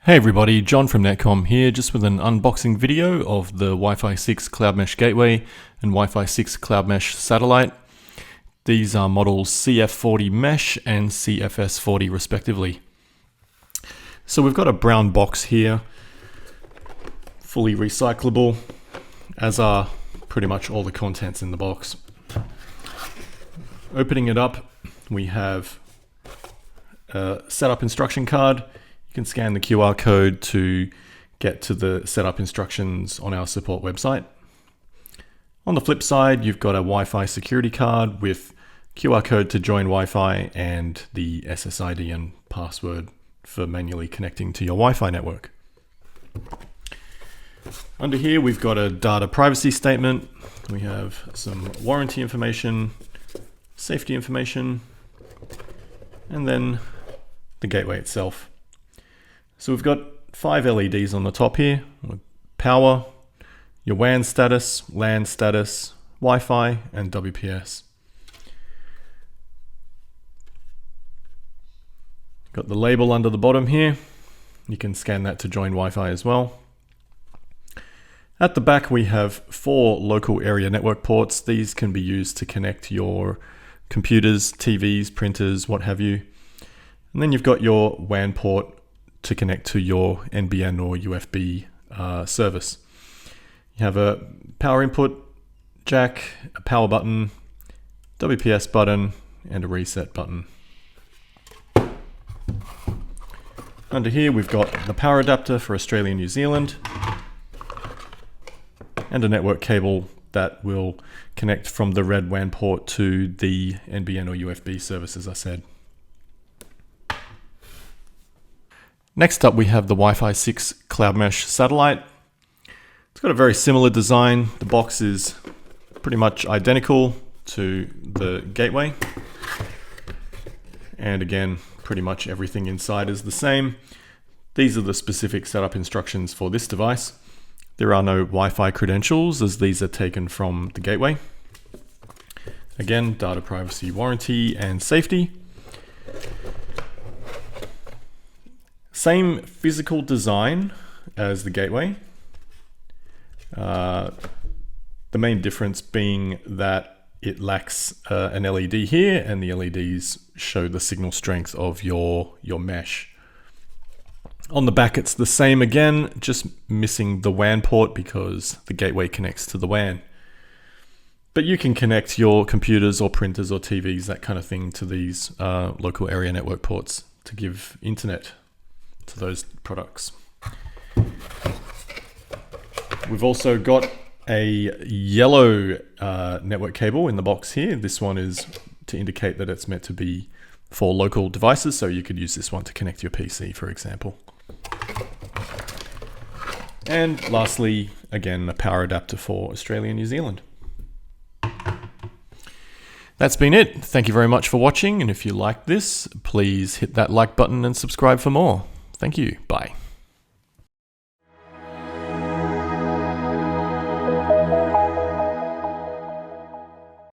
Hey everybody, John from NetComm here, just with an unboxing video of the Wi-Fi 6 CloudMesh gateway and Wi-Fi 6 CloudMesh satellite. These are models CF40MESH and CFS40 respectively. So we've got a brown box here, fully recyclable, as are pretty much all the contents in the box. Opening it up, we have a setup instruction card. You can scan the QR code to get to the setup instructions on our support website. On the flip side, you've got a Wi-Fi security card with QR code to join Wi-Fi and the SSID and password for manually connecting to your Wi-Fi network. Under here, we've got a data privacy statement. We have some warranty information, safety information, and then the gateway itself. So we've got 5 LEDs on the top here: power, your WAN status, LAN status, Wi-Fi, and WPS. Got the label under the bottom here. You can scan that to join Wi-Fi as well. At the back, we have 4 local area network ports. These can be used to connect your computers, TVs, printers, what have you. And then you've got your WAN port to connect to your NBN or UFB service. You have a power input jack, a power button, WPS button, and a reset button. Under here, we've got the power adapter for Australia and New Zealand, and a network cable that will connect from the red WAN port to the NBN or UFB service, as I said. Next up, we have the Wi-Fi 6 CloudMesh satellite. It's got a very similar design. The box is pretty much identical to the gateway. And again, pretty much everything inside is the same. These are the specific setup instructions for this device. There are no Wi-Fi credentials, as these are taken from the gateway. Again, data privacy, warranty, and safety. Same physical design as the gateway. The main difference being that it lacks an LED here, and the LEDs show the signal strength of your mesh. On the back, it's the same again, just missing the WAN port because the gateway connects to the WAN. But you can connect your computers or printers or TVs, that kind of thing, to these local area network ports to give internet to those products. We've also got a yellow network cable in the box here. This one is to indicate that it's meant to be for local devices, so you could use this one to connect your PC, for example. And lastly, again, a power adapter for Australia and New Zealand. That's been it. Thank you very much for watching, and if you liked this, please hit that like button and subscribe for more. Thank you. Bye.